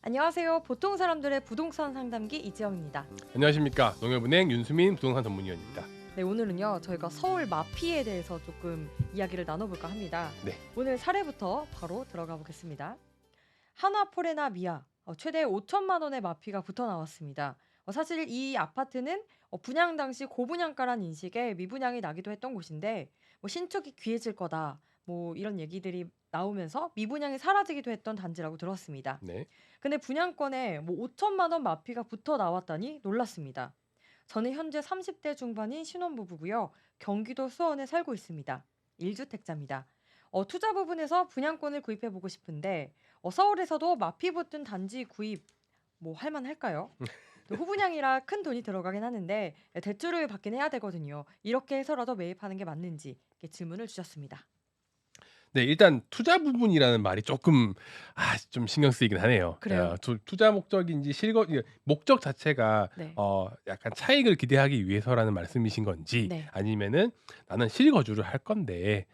안녕하세요. 보통 사람들의 부동산 상담기 이지영입니다. 안녕하십니까. 농협은행 윤수민 부동산 전문위원입니다. 네, 오늘은요. 저희가 서울 마피에 대해서 조금 이야기를 나눠볼까 합니다. 네. 오늘 사례부터 바로 들어가 보겠습니다. 하나포레나 미아 최대 5천만 원의 마피가 붙어 나왔습니다. 사실 이 아파트는 분양 당시 고분양가란 인식에 미분양이 나기도 했던 곳인데 신축이 귀해질 거다 뭐 이런 얘기들이 나오면서 미분양이 사라지기도 했던 단지라고 들었습니다. 네. 근데 분양권에 5천만 원 마피가 붙어 나왔다니 놀랐습니다. 저는 현재 30대 중반인 신혼부부고요. 경기도 수원에 살고 있습니다. 1주택자입니다. 투자 부분에서 분양권을 구입해 보고 싶은데 서울에서도 마피 붙은 단지 구입 뭐 할만할까요? 또 후분양이라 큰 돈이 들어가긴 하는데 대출을 받긴 해야 되거든요. 이렇게 해서라도 매입하는 게 맞는지 이렇게 질문을 주셨습니다. 네, 일단 투자 부분이라는 말이 조금 좀 신경 쓰이긴 하네요. 그래요? 투자 목적인지 이게 목적 자체가 네. 약간 차익을 기대하기 위해서라는 말씀이신 건지 네. 아니면은 나는 실거주를 할 건데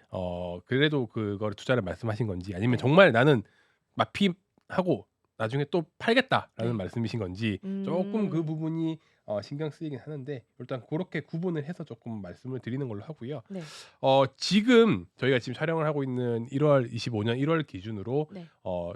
그래도 그거를 투자를 말씀하신 건지 아니면 네. 정말 나는 마피하고 나중에 또 팔겠다라는 네. 말씀이신 건지 조금 그 부분이 신경 쓰이긴 하는데 일단 고렇게 구분을 해서 조금 말씀을 드리는 걸로 하고요. 네. 지금 저희가 지금 촬영을 하고 있는 1월 25년 1월 기준으로 네.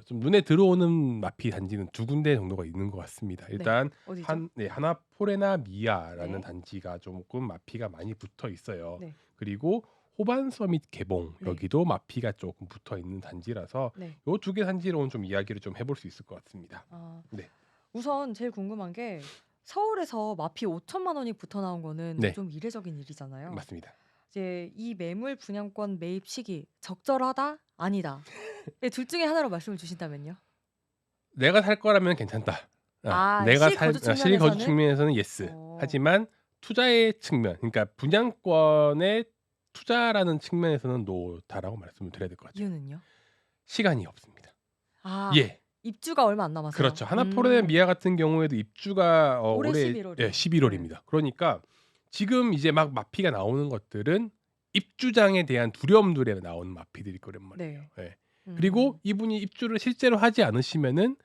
좀 눈에 들어오는 마피 단지는 두 군데 정도가 있는 것 같습니다. 네. 일단 어디죠? 하나포레나 미아라는 네. 단지가 조금 마피가 많이 붙어 있어요. 네. 그리고 호반서밋 개봉 네. 여기도 마피가 조금 붙어 있는 단지라서 네. 요 두 개 단지로는 좀 이야기를 좀 해볼 수 있을 것 같습니다. 아, 네. 우선 제일 궁금한 게 서울에서 마피 5천만 원이 붙어 나온 거는 네. 좀 이례적인 일이잖아요. 맞습니다. 이제 이 매물 분양권 매입 시기 적절하다? 아니다. 네, 둘 중에 하나로 말씀을 주신다면요. 내가 살 거라면 괜찮다. 내가 실거주 실거주 측면에서는 측면에서는 예스. 어, 하지만 투자의 측면, 그러니까 분양권의 투자라는 측면에서는 노다라고 말씀을 드려야 될 것 같아요. 이유는요? 시간이 없습니다. 아, 예. 입주가 얼마 안 남아서요. 그렇죠. 하나포레 미아 같은 경우에도 입주가 올해 올해 11월이요. 11월입니다. 그러니까 지금 이제 막 마피가 나오는 것들은 입주장에 대한 두려움들에 나오는 마피들일 거란 말이에요. 네. 예. 음, 그리고 이분이 입주를 실제로 하지 않으시면은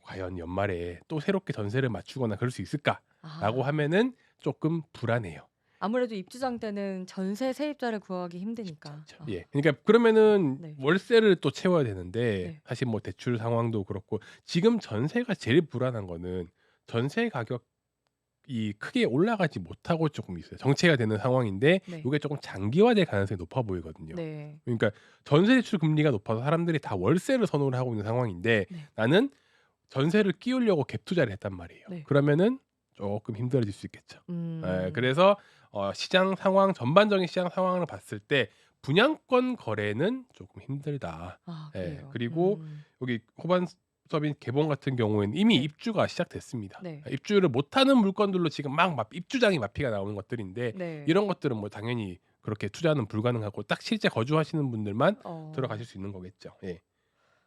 과연 연말에 또 새롭게 전세를 맞추거나 그럴 수 있을까라고 아, 하면은 조금 불안해요. 아무래도 입주장 때는 전세 세입자를 구하기 쉽지 힘드니까. 않죠. 예. 그러니까 그러면은 네. 월세를 또 채워야 되는데 네. 사실 뭐 대출 상황도 그렇고 지금 전세가 제일 불안한 거는 전세 가격이 크게 올라가지 못하고 조금 있어요. 정체가 되는 상황인데 네. 요게 조금 장기화될 가능성이 높아 보이거든요. 네. 그러니까 전세 대출 금리가 높아서 사람들이 다 월세를 선호를 하고 있는 상황인데 네. 나는 전세를 끼우려고 갭 투자를 했단 말이에요. 네. 그러면은 조금 힘들어질 수 있겠죠. 음. 그래서 시장 상황 전반적인 시장 상황을 봤을 때 분양권 거래는 조금 힘들다. 아, 예. 그래요. 그리고 여기 호반 서빈 개봉 같은 경우에는 이미 네. 입주가 시작됐습니다. 네. 입주를 못하는 물건들로 지금 막 입주장이 마피가 나오는 것들인데 네. 이런 것들은 뭐 당연히 그렇게 투자는 불가능하고 딱 실제 거주하시는 분들만 어. 들어가실 수 있는 거겠죠. 예.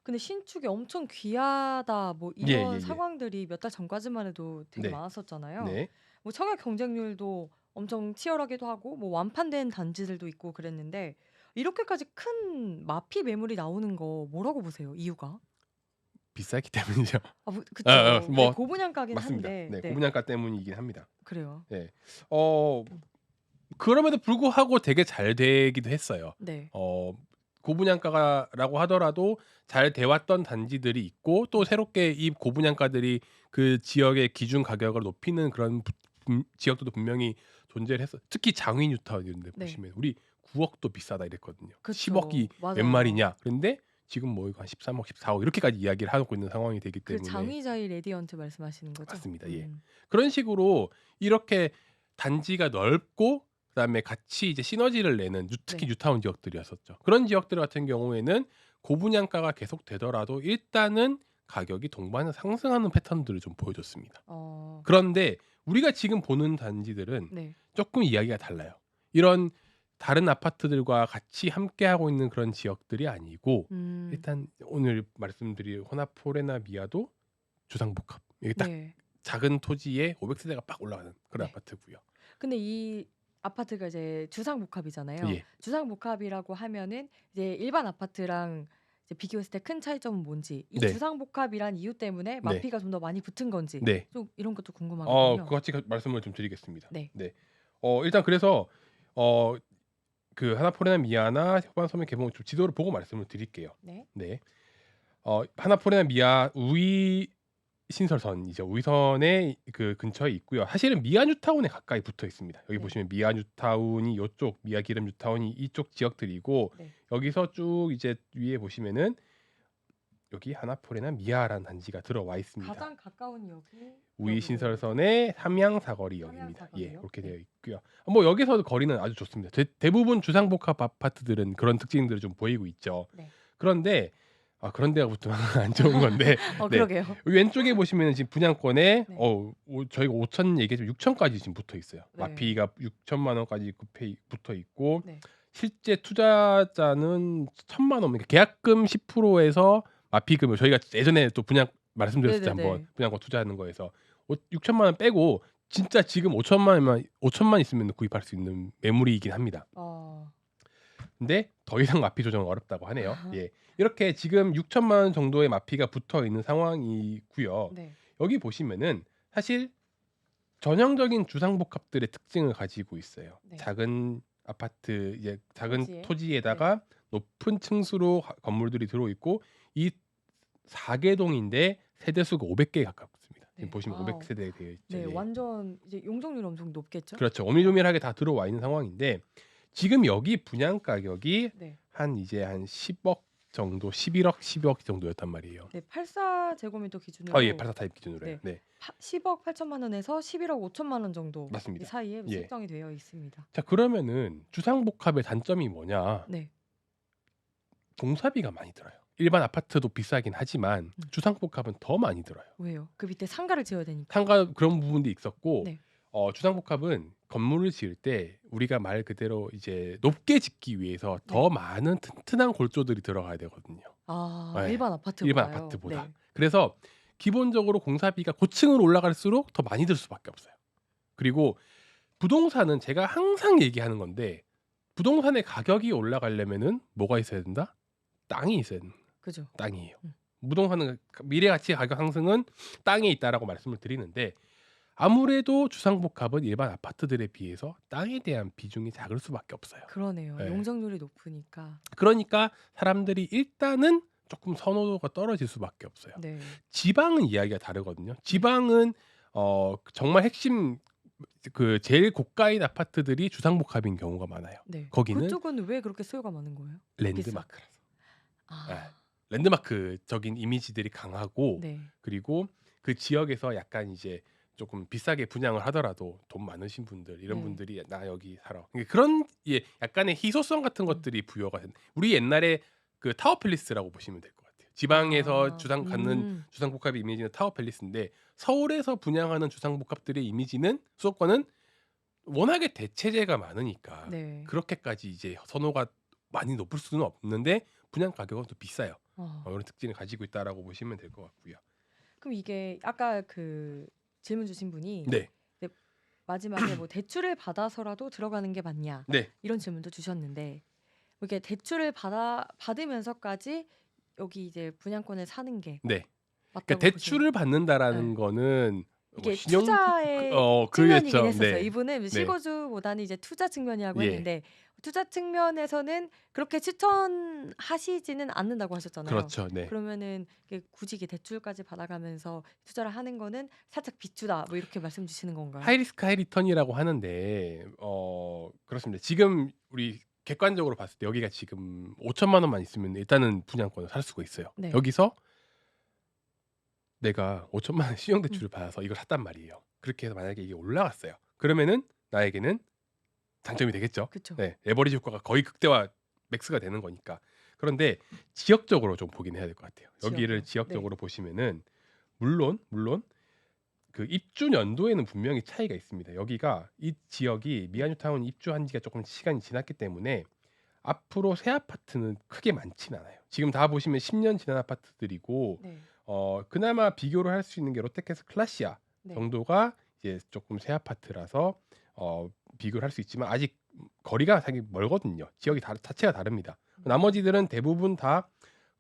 근데 신축이 엄청 귀하다 뭐 이런 예예예. 상황들이 몇 달 전까지만 해도 되게 네. 많았었잖아요. 네. 뭐 청약 경쟁률도 엄청 치열하기도 하고 뭐 완판된 단지들도 있고 그랬는데 이렇게까지 큰 마피 매물이 나오는 거 뭐라고 보세요? 이유가? 비싸기 때문이죠. 그쵸. 네, 뭐 고분양가긴 맞습니다. 한데. 네. 네. 고분양가 때문이긴 합니다. 그래요. 네. 그럼에도 불구하고 되게 잘 되기도 했어요. 네. 고분양가라고 하더라도 잘 돼 왔던 단지들이 있고 또 새롭게 이 고분양가들이 그 지역의 기준 가격을 높이는 그런 지역들도 분명히 존재를 했어. 특히 장위 뉴타운 이런 데 네. 보시면 우리 9억도 비싸다 이랬거든요. 그쵸. 10억이 웬 맞아요. 말이냐. 그런데 지금 뭐 이거 한 13억, 14억 이렇게까지 이야기를 하고 있는 상황이 되기 그 때문에 장위자이 레디언트 말씀하시는 거죠? 맞습니다. 예. 그런 식으로 이렇게 단지가 넓고 그다음에 같이 이제 시너지를 내는 특히 네. 뉴타운 지역들이었었죠. 그런 지역들 같은 경우에는 고분양가가 계속 되더라도 일단은 가격이 동반해서 상승하는 패턴들을 좀 보여줬습니다. 그런데 우리가 지금 보는 단지들은 네. 조금 이야기가 달라요. 이런 다른 아파트들과 같이 함께하고 있는 그런 지역들이 아니고 일단 오늘 말씀드릴 호나포레나 미아도 주상복합. 이게 딱 네. 작은 토지에 500세대가 빡 올라가는 그런 네. 아파트고요. 근데 이 아파트가 이제 주상복합이잖아요. 예. 주상복합이라고 하면은 이제 일반 아파트랑 이제 비교했을 때 큰 차이점은 뭔지, 이 네. 주상복합이란 이유 때문에 네. 마피가 좀 더 많이 붙은 건지 네. 좀 이런 것도 궁금하거든요. 그거 같이 말씀을 좀 드리겠습니다. 네. 네. 일단 그래서 그 하나포레나 미아나 협안섬의 개봉 좀 지도를 보고 말씀을 드릴게요. 네. 네. 하나포레나 미아 우이 신설선이죠. 우이선의 그 근처에 있고요. 사실은 미아뉴타운에 가까이 붙어 있습니다. 여기 네. 보시면 미아뉴타운이 요쪽, 미아기름 뉴타운이 이쪽 지역들이고 네. 여기서 쭉 이제 위에 보시면은 여기 하나포레나 미아라는 단지가 들어와 있습니다. 가장 가까운 역이 우이 여기고요. 신설선의 삼양사거리역입니다. 삼양사거리요? 예, 그렇게 네. 되어 있고요. 뭐 여기서 거리는 아주 좋습니다. 대부분 주상복합 아파트들은 그런 특징들을 좀 보이고 있죠. 네. 그런데 그런 데가 붙으면 안 좋은 건데 네. 그러게요. 여기 왼쪽에 보시면 지금 분양권에 네. 저희가 5천 얘기했지만 6천까지 지금 붙어 있어요. 네. 마피가 6천만 원까지 붙어 있고 네. 실제 투자자는 1,000만 원. 그러니까 계약금 10%에서 마피금을 저희가 예전에 또 분양 말씀드렸을 때 네네네. 한번 분양권 투자하는 거에서 6천만 원 빼고 진짜 지금 5천만 있으면 구입할 수 있는 매물이긴 합니다. 근데 더 이상 마피 조정은 어렵다고 하네요. 예. 이렇게 지금 6천만 원 정도의 마피가 붙어 있는 상황이고요. 네. 여기 보시면은 사실 전형적인 주상복합들의 특징을 가지고 있어요. 네. 작은 아파트, 이제 작은 토지에? 토지에다가 높은 층수로 건물들이 들어 있고 이 4개동인데 세대수가 500개에 가깝습니다. 지금 네. 보시면 와우. 500세대 되어 있죠. 네, 예. 완전 이제 용적률 엄청 높겠죠? 그렇죠. 오밀조밀하게 다 들어와 있는 상황인데 지금 여기 분양 가격이 네. 한 10억 정도, 11억, 12억 정도였단 말이에요. 네, 84제곱미터 기준으로 예, 84 타입 기준으로요. 네. 10억 8천만 원에서 11억 5천만 원 정도 맞습니다. 이 사이에 예. 책정이 되어 있습니다. 자, 그러면은 주상복합의 단점이 뭐냐? 네. 공사비가 많이 들어요. 일반 아파트도 비싸긴 하지만 주상복합은 더 많이 들어요. 왜요? 그 밑에 상가를 지어야 되니까. 상가 그런 부분도 있었고 네. 주상복합은 건물을 지을 때 우리가 말 그대로 이제 높게 짓기 위해서 더 많은 튼튼한 골조들이 들어가야 되거든요. 네. 일반 아파트보다요. 일반 아파트보다. 네. 그래서 기본적으로 공사비가 고층으로 올라갈수록 더 많이 들 수밖에 없어요. 그리고 부동산은 제가 항상 얘기하는 건데 부동산의 가격이 올라가려면은 뭐가 있어야 된다? 땅이 있어야 된다. 그죠. 땅이에요. 부동산은 미래 가치 가격 상승은 땅에 있다라고 말씀을 드리는데 아무래도 주상복합은 일반 아파트들에 비해서 땅에 대한 비중이 작을 수밖에 없어요. 그러네요. 네. 용적률이 높으니까. 그러니까 사람들이 일단은 조금 선호도가 떨어질 수밖에 없어요. 네. 지방은 이야기가 다르거든요. 지방은 정말 핵심 그 제일 고가인 아파트들이 주상복합인 경우가 많아요. 네. 거기는 그쪽은 왜 그렇게 수요가 많은 거예요? 랜드마크라서. 네. 아. 랜드마크적인 이미지들이 강하고 네. 그리고 그 지역에서 약간 이제 조금 비싸게 분양을 하더라도 돈 많으신 분들 이런 네. 분들이 나 여기 살아. 그러니까 그런 약간의 희소성 같은 것들이 부여가 된. 우리 옛날에 그 타워 팰리스라고 보시면 될 것 같아요. 지방에서 주상 갖는 주상복합의 이미지는 타워 팰리스인데 서울에서 분양하는 주상복합들의 이미지는 수도권은 워낙에 대체재가 많으니까 네. 그렇게까지 이제 선호가 많이 높을 수는 없는데 분양 가격은 또 비싸요. 아. 이런 특징을 가지고 있다라고 보시면 될 것 같고요. 그럼 이게 아까 그 질문 주신 분이 네. 마지막에 뭐 대출을 받아서라도 들어가는 게 맞냐 네. 이런 질문도 주셨는데 이렇게 대출을 받으면서까지 여기 이제 분양권을 사는 게 네. 맞다고 그러니까 대출을 받는다라는 네. 거는 이게 뭐 신용 투자의 그렇죠. 측면이긴 했었어요. 네. 이분은 실거주보다는 이제 투자 측면이라고 예. 했는데 투자 측면에서는 그렇게 추천하시지는 않는다고 하셨잖아요. 그렇죠. 네. 그러면은 이게 굳이 이게 대출까지 받아가면서 투자를 하는 거는 살짝 비추다 뭐 이렇게 말씀 주시는 건가요? 하이리스크 하이리턴이라고 하는데 그렇습니다. 지금 우리 객관적으로 봤을 때 여기가 지금 5천만 원만 있으면 일단은 분양권을 살 수가 있어요. 네. 여기서 내가 5천만 원 신용 대출을 받아서 이걸 샀단 말이에요. 그렇게 해서 만약에 이게 올라갔어요. 그러면은 나에게는 장점이 되겠죠. 그쵸. 네, 레버리지 효과가 거의 극대화 맥스가 되는 거니까. 그런데 지역적으로 좀 보긴 해야 될 것 같아요. 여기를 지역적으로 보시면은 물론 그 입주 연도에는 분명히 차이가 있습니다. 여기가 이 지역이 미아뉴타운 입주한 지가 조금 시간이 지났기 때문에 앞으로 새 아파트는 크게 많진 않아요. 지금 다 보시면 10년 지난 아파트들이고 네. 그나마 비교를 할 수 있는 게 롯데캐슬 클라시아 네. 정도가 이제 조금 새 아파트라서 비교를 할 수 있지만 아직 거리가 되게 멀거든요. 지역이 자체가 다릅니다. 나머지들은 대부분 다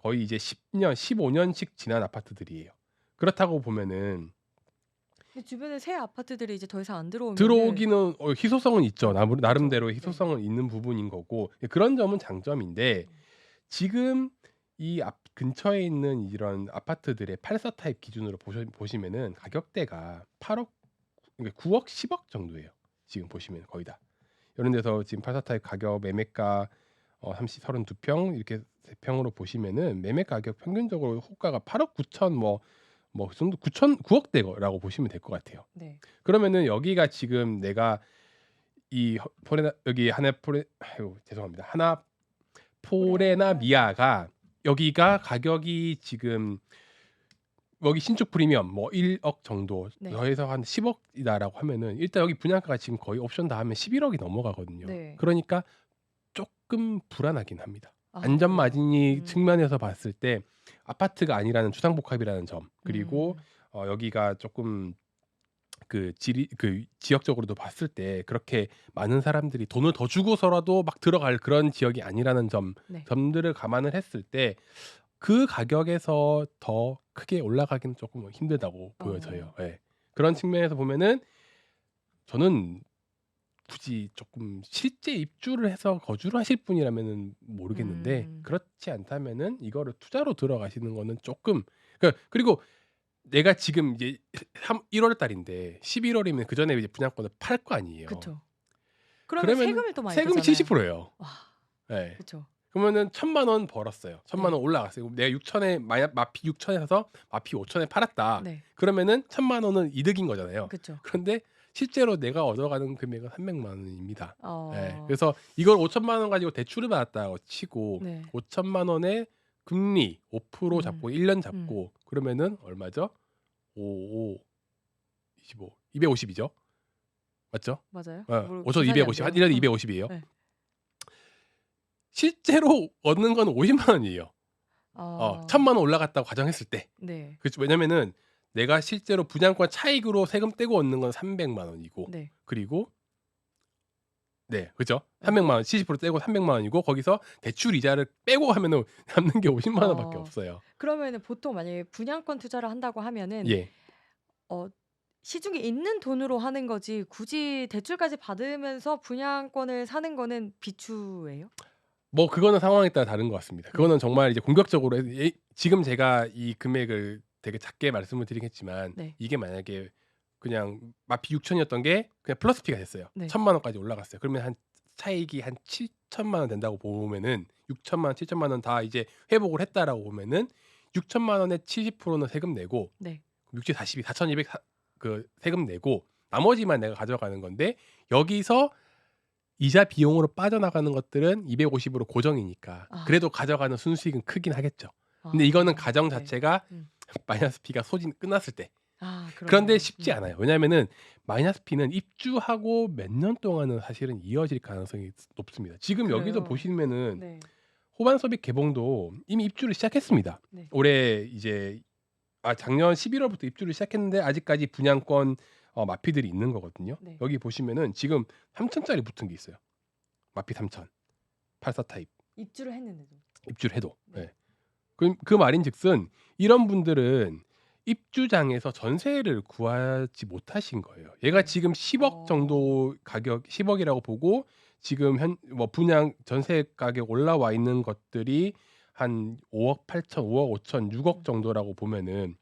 거의 이제 10년, 15년씩 지난 아파트들이에요. 그렇다고 보면은 근데 주변에 새 아파트들이 이제 더 이상 안 들어오면은 들어오기는 희소성은 있죠. 그쵸. 나름대로 네. 희소성은 있는 부분인 거고 그런 점은 장점인데 지금 이 앞 근처에 있는 이런 아파트들의 84 타입 기준으로 보시면은 가격대가 8억 그러니까 9억 10억 정도예요. 지금 보시면 거의 다. 이런 데서 지금 84 타입 가격 매매가 32평 이렇게 3평으로 보시면은 매매 가격 평균적으로 호가가 8억 9천 그 정도 9천 9억대라고 보시면 될 것 같아요. 네. 그러면은 여기가 지금 내가 이 포레나 여기 하나포레 아유 죄송합니다. 하나포레나 미아가 여기가 가격이 지금 여기 신축 프리미엄 뭐 1억 정도 네. 더해서 한 10억이다라고 하면은 일단 여기 분양가가 지금 거의 옵션 다 하면 11억이 넘어가거든요. 네. 그러니까 조금 불안하긴 합니다. 아, 안전 그래요? 마진이 측면에서 봤을 때 아파트가 아니라는 주상복합이라는 점 그리고 음. 여기가 조금 그 지역적으로도 봤을 때 그렇게 많은 사람들이 돈을 더 주고서라도 막 들어갈 그런 지역이 아니라는 네. 점들을 감안을 했을 때 그 가격에서 더 크게 올라가기는 조금 힘들다고 보여져요. 예. 그런 측면에서 보면은 저는 굳이 조금 실제 입주를 해서 거주를 하실 분이라면은 모르겠는데 음. 그렇지 않다면은 이거를 투자로 들어가시는 거는 조금 그리고 내가 지금 이제 1월 달인데 11 월이면 그전에 이제 분양권을 팔 거 아니에요. 그쵸. 그러면 그러면은 세금을 또 많이 세금이 떼잖아요. 70% 예요. 와. 예. 그쵸. 그러면은 1,000만 원 벌었어요. 1,000만 원 네. 올라갔어요. 내가 6천에 만약 마피 6천에 사서 마피 5천에 팔았다. 네. 그러면은 1,000만 원은 이득인 거잖아요. 그쵸. 그런데 실제로 내가 얻어가는 금액은 300만 원입니다. 예. 어. 그래서 이걸 5천만 원 가지고 대출을 받았다고 치고 네. 5천만 원에 금리 5% 잡고 1년 음. 잡고 그러면은 얼마죠? 5 25 250이죠. 맞죠? 맞아요? 5천 계산이 안 250 한 돼요. 1 년에 250이에요. 네. 실제로 얻는 건 50만 원이에요. 1,000만 원 올라갔다고 가정했을 때. 네. 그렇죠. 왜냐면은 내가 실제로 분양권 차익으로 세금 떼고 얻는 건 300만 원이고 네. 그리고 네. 그죠? 네. 300만 원 70% 떼고 300만 원이고 거기서 대출 이자를 빼고 하면은 남는 게 50만 원밖에 어. 없어요. 그러면은 보통 만약에 분양권 투자를 한다고 하면은 예. 어 시중에 있는 돈으로 하는 거지 굳이 대출까지 받으면서 분양권을 사는 거는 비추예요? 뭐 그거는 상황에 따라 다른 것 같습니다. 네. 그거는 정말 이제 공격적으로 지금 제가 이 금액을 되게 작게 말씀을 드리겠지만 네. 이게 만약에 그냥 마피 6천이었던 게 그냥 플러스 피가 됐어요. 네. 1,000만 원까지 올라갔어요. 그러면 한 차익이 한 7천만 원 된다고 보면은 6천만 원, 7천만 원 다 이제 회복을 했다라고 보면은 6천만 원의 70%는 세금 내고 네. 6 7 42 4,200 그 세금 내고 나머지만 내가 가져가는 건데 여기서 이자 비용으로 빠져나가는 것들은 250으로 고정이니까 아. 그래도 가져가는 순수익은 크긴 하겠죠. 근데 이거는 가정 네. 자체가 음. 마이너스 피가 소진 끝났을 때. 아, 그런데 그러네요. 쉽지 않아요. 왜냐하면은 마이너스 피는 입주하고 몇 년 동안은 사실은 이어질 가능성이 높습니다. 지금 여기서 그래요? 보시면은 네. 호반서빅 개봉도 이미 입주를 시작했습니다. 네. 올해 이제 작년 11월부터 입주를 시작했는데 아직까지 분양권 마피들이 있는 거거든요. 네. 여기 보시면은 지금 3천짜리 붙은 게 있어요. 마피 3천. 84 타입 입주를 했는데도. 입주를 해도. 네. 예. 그 말인즉슨 이런 분들은 입주장에서 전세를 구하지 못하신 거예요. 얘가 지금 10억 정도 가격 10억이라고 보고 지금 분양 전세 가격 올라와 있는 것들이 한 5억 8천, 5억 5천, 6억 정도라고 보면은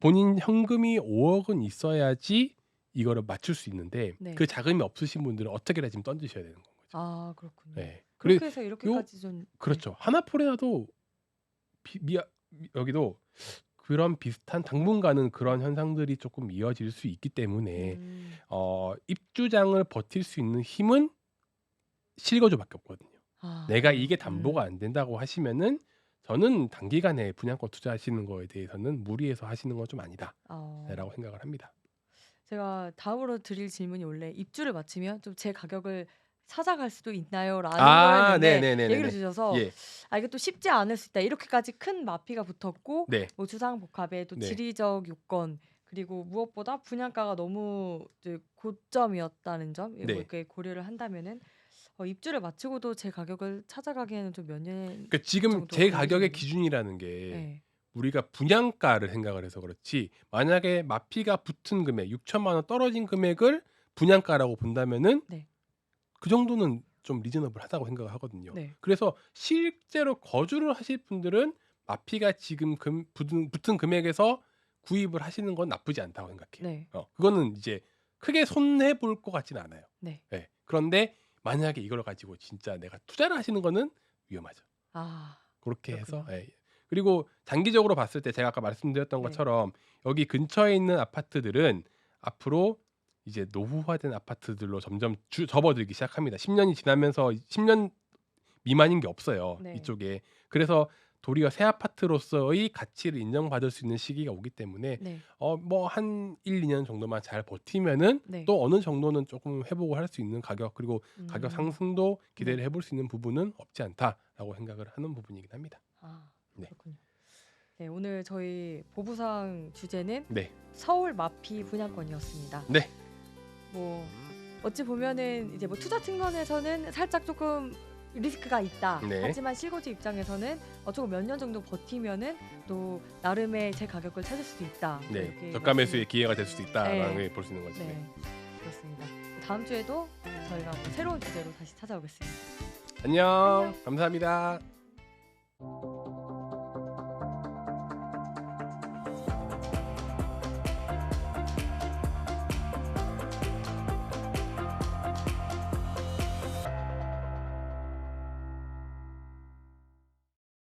본인 현금이 5억은 있어야지 이거를 맞출 수 있는데 네. 그 자금이 없으신 분들은 어떻게든 지금 던지셔야 되는 거죠. 아, 그렇군요. 네. 그렇게 해서 이렇게까지 좀 그렇죠. 하나포레나도 여기도 그런 비슷한 당분간은 그런 현상들이 조금 이어질 수 있기 때문에 입주장을 버틸 수 있는 힘은 실거주밖에 없거든요. 아, 내가 그래요? 이게 담보가 안 된다고 하시면은 저는 단기간에 분양권 투자하시는 거에 대해서는 무리해서 하시는 건 좀 아니다라고 생각을 합니다. 제가 다음으로 드릴 질문이 원래 입주를 마치면 좀 제 가격을 찾아갈 수도 있나요?라는 거였는데 네네네네네. 얘기를 주셔서 예. 이게 또 쉽지 않을 수 있다. 이렇게까지 큰 마피가 붙었고 네. 뭐 주상복합에 또 네. 지리적 요건 그리고 무엇보다 분양가가 너무 이제 고점이었다는 점 네. 이렇게 고려를 한다면은 입주를 마치고도 제 가격을 찾아가기에는 좀 몇 년 그러니까 지금 정도 제 가격의 걸리겠네요. 기준이라는 게 네. 우리가 분양가를 생각을 해서 그렇지 만약에 마피가 붙은 금액 6천만 원 떨어진 금액을 분양가라고 본다면은 네. 그 정도는 좀 리저너블하다고 생각을 하거든요. 네. 그래서 실제로 거주를 하실 분들은 마피가 지금 붙은 금액에서 구입을 하시는 건 나쁘지 않다고 생각해요. 네. 그거는 이제 크게 손해 볼 것 같진 않아요. 네. 예. 그런데 만약에 이걸 가지고 진짜 내가 투자를 하시는 거는 위험하죠. 아. 그렇게 해서 그렇군요. 그리고 장기적으로 봤을 때 제가 아까 말씀드렸던 네. 것처럼 여기 근처에 있는 아파트들은 앞으로 이제 노후화된 아파트들로 점점 접어들기 시작합니다. 10년이 지나면서 10년 미만인 게 없어요. 네. 이쪽에. 그래서 도리어 새 아파트로서의 가치를 인정받을 수 있는 시기가 오기 때문에 네. 뭐 한 1-2년 정도만 잘 버티면은 네. 또 어느 정도는 조금 회복을 할 수 있는 가격 그리고 가격 음. 상승도 네. 기대를 해볼 수 있는 부분은 없지 않다라고 생각을 하는 부분이긴 합니다. 아. 네. 그렇군요. 네, 오늘 저희 보부상 주제는 네. 서울 마피 분양권이었습니다. 네. 뭐 어찌 보면은 이제 뭐 투자 측면에서는 살짝 조금 리스크가 있다. 네. 하지만 실거주 입장에서는 조금 몇 년 정도 버티면은 또 나름의 제 가격을 찾을 수도 있다. 네. 이렇게 저가 말씀- 매수의 기회가 될 수도 있다라는 네. 걸 볼 수 있는 거죠. 네, 네. 그렇습니다. 다음 주에도 저희가 뭐 새로운 주제로 다시 찾아오겠습니다. 안녕. 안녕. 감사합니다.